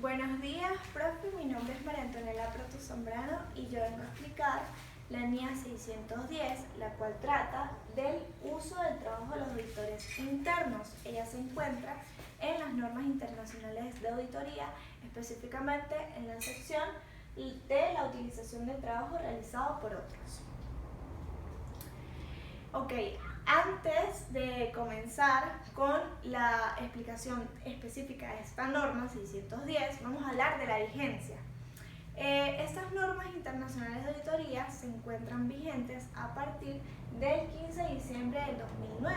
Buenos días, profe. Mi nombre es María Antonella Proto Zambrano y yo vengo a explicar la NIA 610, la cual trata del uso del trabajo de los auditores internos. Ella se encuentra en las normas internacionales de auditoría, específicamente en la sección de la utilización del trabajo realizado por otros. Ok, antes de comenzar con la explicación específica de esta norma 610, vamos a hablar de la vigencia. Estas normas internacionales de auditoría se encuentran vigentes a partir del 15 de diciembre del 2009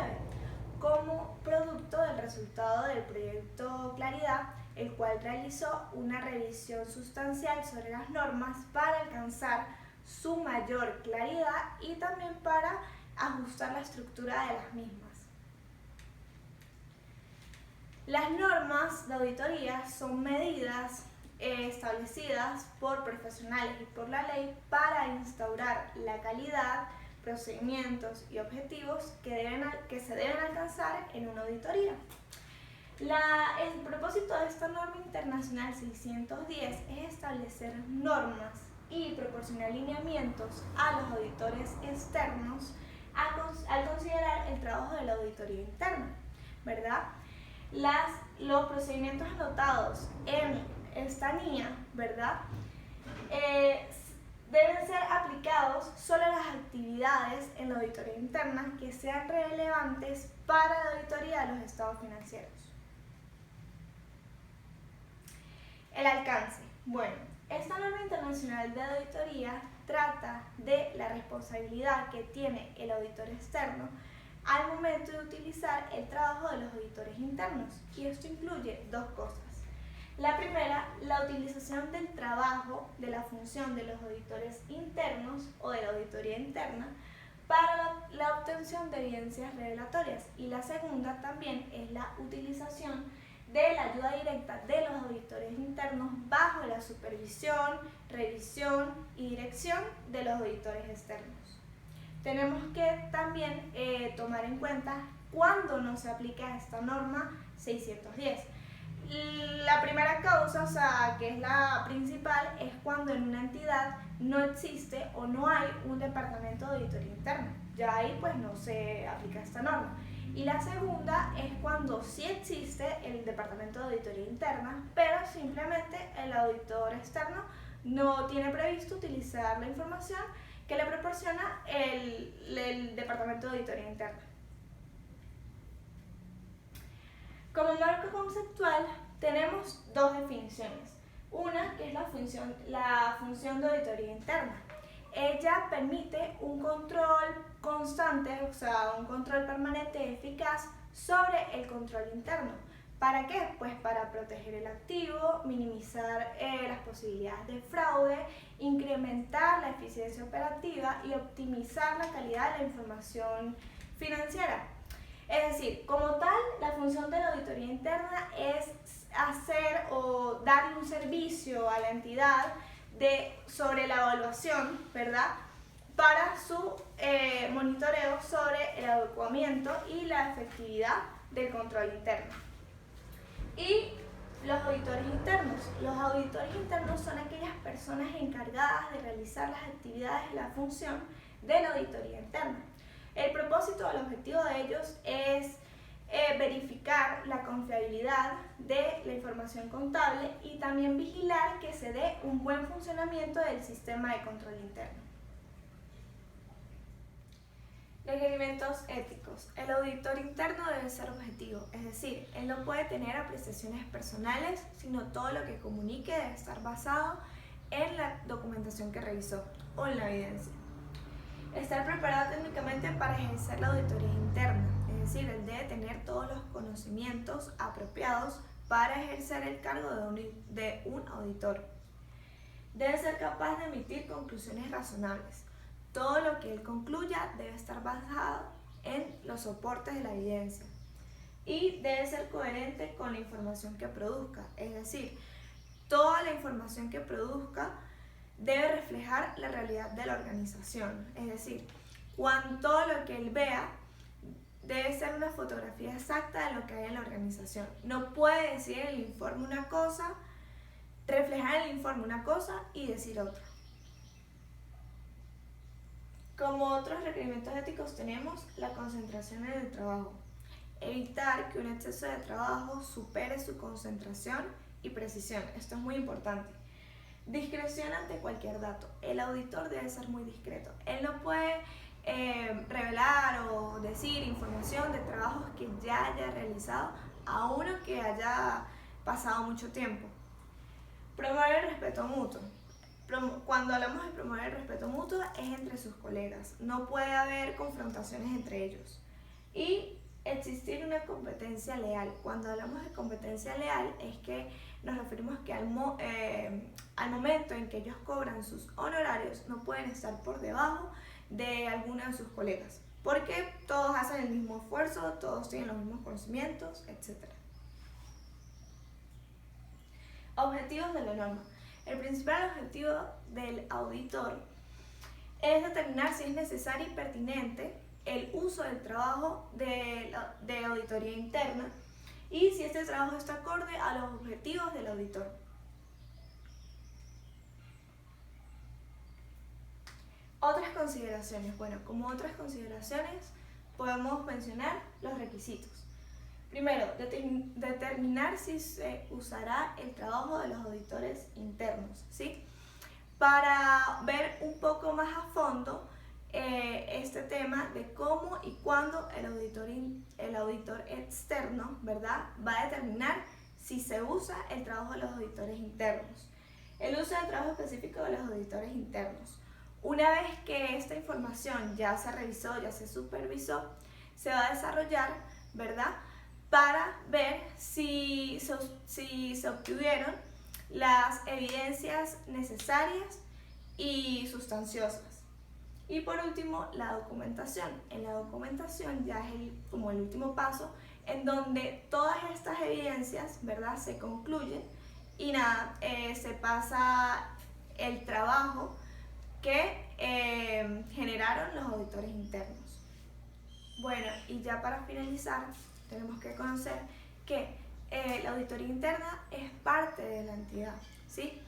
como producto del resultado del proyecto Claridad, el cual realizó una revisión sustancial sobre las normas para alcanzar su mayor claridad y también para ajustar la estructura de las mismas. Las normas de auditoría son medidas establecidas por profesionales y por la ley para instaurar la calidad, procedimientos y objetivos que se deben alcanzar en una auditoría. El propósito de esta norma internacional 610 es establecer normas y proporcionar lineamientos a los auditores externos al considerar el trabajo de la auditoría interna, ¿verdad? Los procedimientos anotados en esta NIA, ¿verdad? Deben ser aplicados solo a las actividades en la auditoría interna que sean relevantes para la auditoría de los estados financieros. El alcance. Bueno, esta norma internacional de auditoría trata de la responsabilidad que tiene el auditor externo al momento de utilizar el trabajo de los auditores internos, y esto incluye dos cosas. La primera, la utilización del trabajo de la función de los auditores internos o de la auditoría interna para la obtención de evidencias revelatorias, y la segunda también es la utilización de la ayuda directa de los auditores internos bajo la supervisión, revisión y dirección de los auditores externos. Tenemos que también tomar en cuenta cuándo no se aplica esta norma 610. La primera causa, que es la principal, es cuando en una entidad no existe o no hay un departamento de auditoría interna. Ya ahí pues no se aplica esta norma. Y la segunda es cuando sí existe el departamento de auditoría interna, pero simplemente el auditor externo no tiene previsto utilizar la información que le proporciona el departamento de auditoría interna. Como marco conceptual tenemos dos definiciones. Una que es la función de auditoría interna. Ella permite un control constante, o sea, un control permanente y eficaz sobre el control interno. ¿Para qué? Pues para proteger el activo, minimizar las posibilidades de fraude, incrementar la eficiencia operativa y optimizar la calidad de la información financiera. Es decir, como tal, la función de la auditoría interna es hacer o darle un servicio a la entidad sobre la evaluación, ¿verdad?, para su monitoreo sobre el adecuamiento y la efectividad del control interno. Y los auditores internos. Los auditores internos son aquellas personas encargadas de realizar las actividades de la función de la auditoría interna. El propósito o el objetivo de ellos es verificar la confiabilidad de la información contable y también vigilar que se dé un buen funcionamiento del sistema de control interno. Requerimientos éticos. El auditor interno debe ser objetivo, es decir, él no puede tener apreciaciones personales, sino todo lo que comunique debe estar basado en la documentación que revisó o en la evidencia. Estar preparado técnicamente para ejercer la auditoría interna, es decir, él debe tener todos los conocimientos apropiados para ejercer el cargo de un auditor. Debe ser capaz de emitir conclusiones razonables. Todo lo que él concluya debe estar basado en los soportes de la evidencia y debe ser coherente con la información que produzca, es decir, toda la información que produzca debe reflejar la realidad de la organización, es decir, todo lo que él vea debe ser una fotografía exacta de lo que hay en la organización. No puede decir en el informe una cosa reflejar en el informe una cosa y decir otra. Como otros requerimientos éticos tenemos la concentración en el trabajo. Evitar que un exceso de trabajo supere su concentración y precisión. Esto es muy importante. Discreción ante cualquier dato. El auditor debe ser muy discreto. Él no puede revelar o decir información de trabajos que ya haya realizado a uno que haya pasado mucho tiempo. Promover el respeto mutuo. Cuando hablamos de promover el respeto mutuo es entre sus colegas. No puede haber confrontaciones entre ellos. Y existir una competencia leal. Cuando hablamos de competencia leal es que nos referimos que al momento en que ellos cobran sus honorarios no pueden estar por debajo de alguno de sus colegas, porque todos hacen el mismo esfuerzo, todos tienen los mismos conocimientos, etc. Objetivos de la norma. El principal objetivo del auditor es determinar si es necesario y pertinente el uso del trabajo de auditoría interna y si este trabajo está acorde a los objetivos del auditor. Otras consideraciones. Bueno, como otras consideraciones podemos mencionar los requisitos. Primero, determinar si se usará el trabajo de los auditores internos, ¿sí? Para ver un poco más a fondo este tema de cómo y cuándo el auditor externo, ¿verdad?, va a determinar si se usa el trabajo de los auditores internos. El uso del trabajo específico de los auditores internos. Una vez que esta información ya se revisó, ya se supervisó, se va a desarrollar, ¿verdad?, para ver si se obtuvieron las evidencias necesarias y sustanciosas. Y por último, la documentación. En la documentación ya es como el último paso, en donde todas estas evidencias, ¿verdad?, se concluyen y nada, se pasa el trabajo que generaron los auditores internos. Bueno, y ya para finalizar, tenemos que conocer que la auditoría interna es parte de la entidad, ¿sí?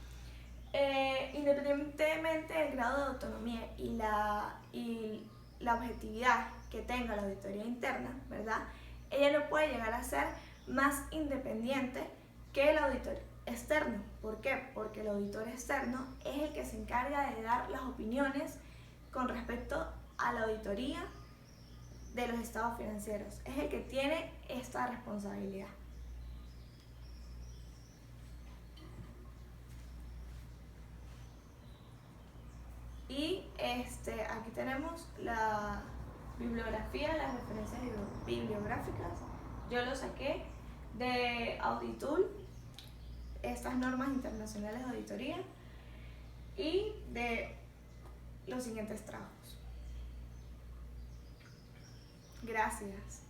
Independientemente del grado de autonomía y la objetividad que tenga la auditoría interna, ¿verdad?, ella no puede llegar a ser más independiente que el auditor externo. ¿Por qué? Porque el auditor externo es el que se encarga de dar las opiniones con respecto a la auditoría de los estados financieros. Es el que tiene esta responsabilidad. Y aquí tenemos la bibliografía, las referencias bibliográficas. Yo lo saqué de Auditool, estas normas internacionales de auditoría, y de los siguientes trabajos. Gracias.